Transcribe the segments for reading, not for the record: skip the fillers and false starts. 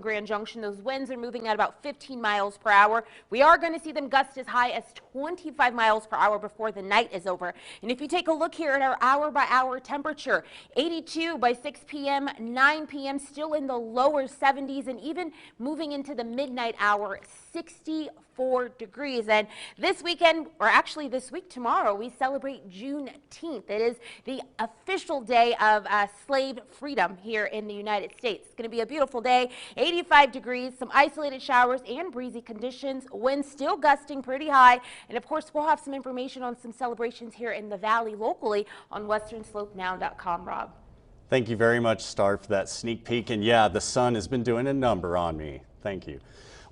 Grand Junction. Those winds are moving at about 15 miles per hour. We are going to see them gust as high as 25 miles per hour before the night is over. And if you take a look here at our hour-by-hour temperature, 82 by 6 p.m., 9 p.m., still in the lower 70s, and even moving into the midnight hour, 64 degrees. And this weekend, or actually this week tomorrow, we celebrate Juneteenth. It is the official day of slave freedom here in the United States. It's going to be a beautiful day. 85 degrees, some isolated showers and breezy conditions, winds still gusting pretty high, and of course we'll have some information on some celebrations here in the valley locally on westernslope.now.com. Rob. Thank you very much, Star, for that sneak peek, and yeah, the sun has been doing a number on me. Thank you.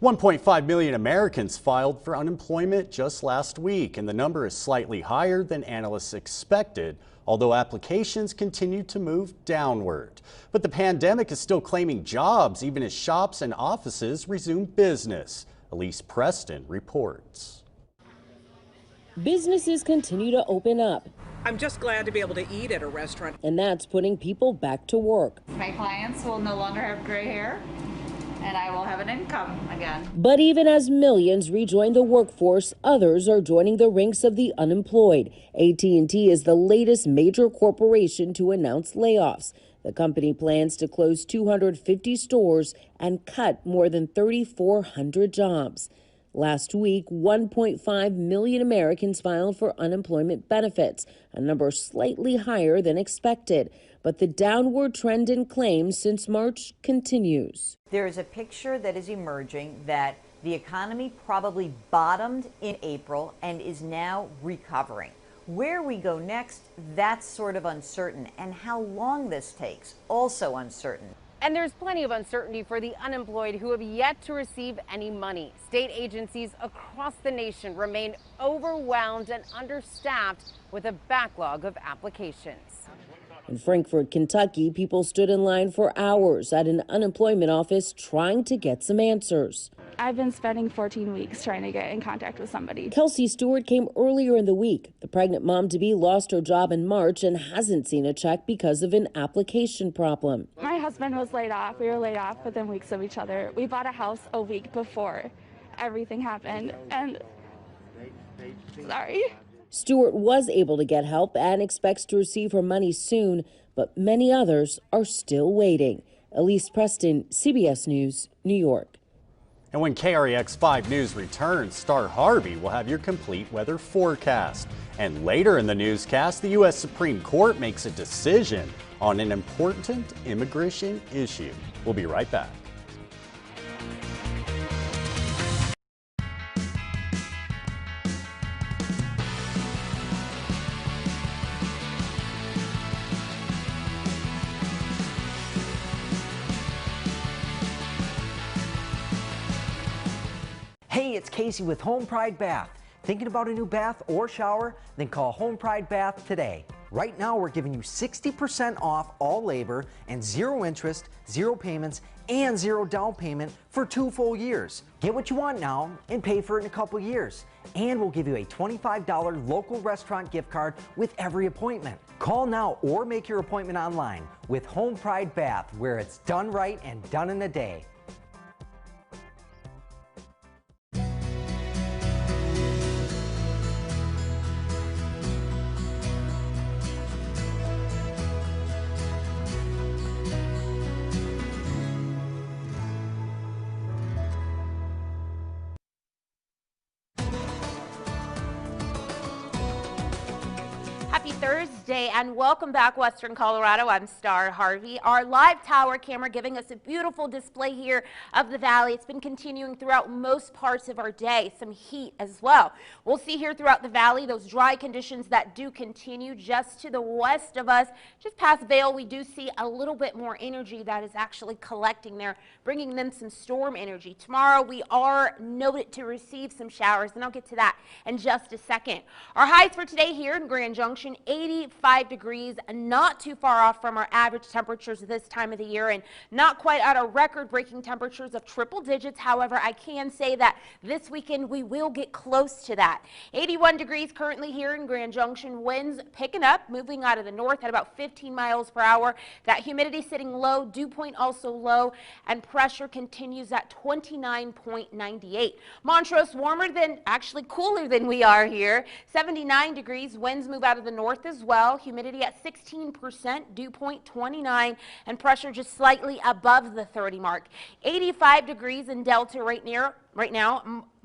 1.5 million Americans filed for unemployment just last week, and the number is slightly higher than analysts expected, although applications continue to move downward. But the pandemic is still claiming jobs, even as shops and offices resume business. Elise Preston reports. Businesses continue to open up. I'm just glad to be able to eat at a restaurant. And that's putting people back to work. My clients will no longer have gray hair, and I will have an income again. But even as millions rejoin the workforce, others are joining the ranks of the unemployed. AT&T is the latest major corporation to announce layoffs. The company plans to close 250 stores and cut more than 3,400 jobs. Last week, 1.5 million Americans filed for unemployment benefits, a number slightly higher than expected. But the downward trend in claims since March continues. There is a picture that is emerging that the economy probably bottomed in April and is now recovering. Where we go next, that's sort of uncertain, and how long this takes, also uncertain. And there's plenty of uncertainty for the unemployed who have yet to receive any money. State agencies across the nation remain overwhelmed and understaffed with a backlog of applications. In Frankfort, Kentucky, people stood in line for hours at an unemployment office trying to get some answers. I've been spending 14 weeks trying to get in contact with somebody. Kelsey Stewart came earlier in the week. The pregnant mom-to-be lost her job in March and hasn't seen a check because of an application problem. My husband was laid off. We were laid off within weeks of each other. We bought a house a week before everything happened, and sorry. Stewart was able to get help and expects to receive her money soon, but many others are still waiting. Elise Preston, CBS News, New York. And when KREX5 News returns, Star Harvey will have your complete weather forecast. And later in the newscast, the U.S. Supreme Court makes a decision on an important immigration issue. We'll be right back. Hey, it's Casey with Home Pride Bath. Thinking about a new bath or shower? Then call Home Pride Bath today. Right now, we're giving you 60% off all labor and 0 interest, 0 payments, and 0 down payment for 2 full years. Get what you want now and pay for it in a couple years. And we'll give you a $25 local restaurant gift card with every appointment. Call now or make your appointment online with Home Pride Bath, where it's done right and done in a day. Happy Thursday and welcome back, Western Colorado. I'm Star Harvey. Our live tower camera giving us a beautiful display here of the valley. It's been continuing throughout most parts of our day, some heat as well. We'll see here throughout the valley those dry conditions that do continue. Just to the west of us, just past Vail, we do see a little bit more energy that is actually collecting there, bringing them some storm energy. Tomorrow we are noted to receive some showers, and I'll get to that in just a second. Our highs for today here in Grand Junction, 85 degrees, not too far off from our average temperatures this time of the year, and not quite at our record-breaking temperatures of triple digits. However, I can say that this weekend we will get close to that. 81 degrees currently here in Grand Junction. Winds picking up, moving out of the north at about 15 miles per hour. That humidity sitting low, dew point also low, and pressure continues at 29.98. Montrose warmer than, actually cooler than we are here. 79 degrees, winds move out of the north as well. Humidity at 16%, dew point 29, and pressure just slightly above the 30 mark. 85 degrees in Delta right now.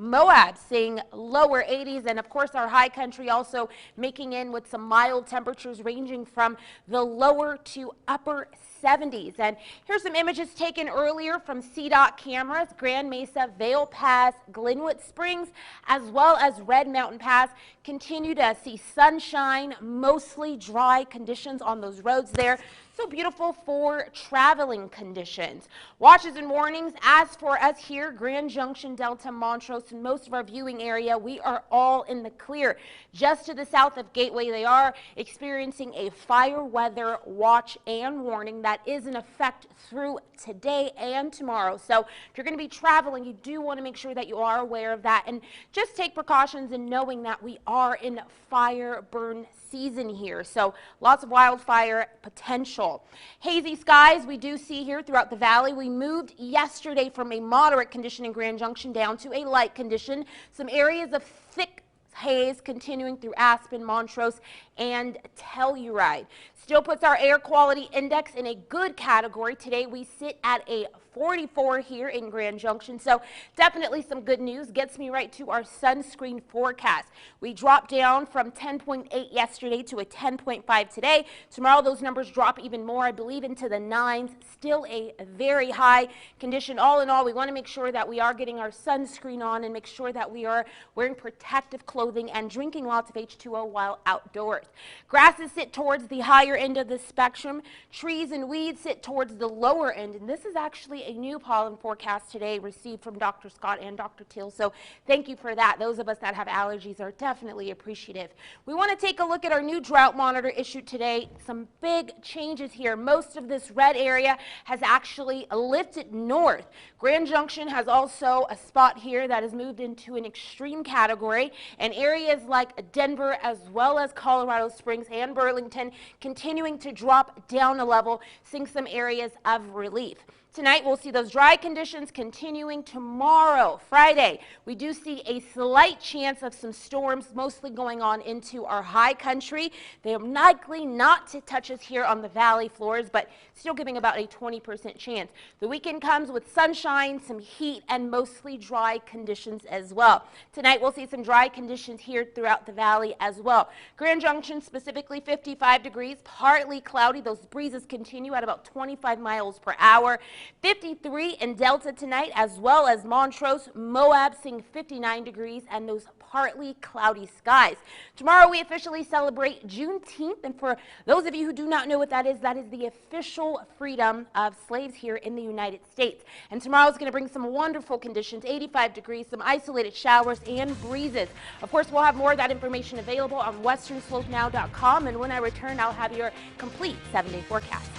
Moab seeing lower 80s, and of course our high country also making in with some mild temperatures ranging from the lower to upper 70s. And here's some images taken earlier from CDOT cameras. Grand Mesa, Vail Pass, Glenwood Springs, as well as Red Mountain Pass. Continue to see sunshine, mostly dry conditions on those roads there. So beautiful for traveling conditions. Watches and warnings as for us here, Grand Junction, Delta, Montrose, and most of our viewing area, we are all in the clear. Just to the south of Gateway, they are experiencing a fire weather watch and warning that is in effect through today and tomorrow. So if you're going to be traveling, you do want to make sure that you are aware of that and just take precautions in knowing that we are in fire burn season here. So lots of wildfire potential. Hazy skies we do see here throughout the valley. We moved yesterday from a moderate condition in Grand Junction down to a light condition. Some areas of thick haze continuing through Aspen, Montrose, and Telluride. Still puts our air quality index in a good category. Today we sit at a 44 here in Grand Junction, so definitely some good news. Gets me right to our sunscreen forecast. We dropped down from 10.8 yesterday to a 10.5 today. Tomorrow those numbers drop even more, I believe into the 9s. Still a very high condition. All in all, we want to make sure that we are getting our sunscreen on and make sure that we are wearing protective clothing and drinking lots of H2O while outdoors. Grasses sit towards the higher end of the spectrum. Trees and weeds sit towards the lower end, and this is actually a new pollen forecast today received from Dr. Scott and Dr. Teal, so thank you for that. Those of us that have allergies are definitely appreciative. We want to take a look at our new drought monitor issued today. Some big changes here. Most of this red area has actually lifted north. Grand Junction has also a spot here that has moved into an extreme category, and areas like Denver as well as Colorado Springs and Burlington continuing to drop down a level, seeing some areas of relief. Tonight, we'll see those dry conditions continuing. Tomorrow, Friday, we do see a slight chance of some storms, mostly going on into our high country. They are likely not to touch us here on the valley floors, but still giving about a 20% chance. The weekend comes with sunshine, some heat, and mostly dry conditions as well. Tonight, we'll see some dry conditions here throughout the valley as well. Grand Junction, specifically 55 degrees, partly cloudy. Those breezes continue at about 25 miles per hour. 53 in Delta tonight, as well as Montrose, Moab seeing 59 degrees and those partly cloudy skies. Tomorrow we officially celebrate Juneteenth, and for those of you who do not know what that is the official freedom of slaves here in the United States. And tomorrow is going to bring some wonderful conditions, 85 degrees, some isolated showers and breezes. Of course, we'll have more of that information available on westernslope.now.com, and when I return, I'll have your complete 7-day forecast.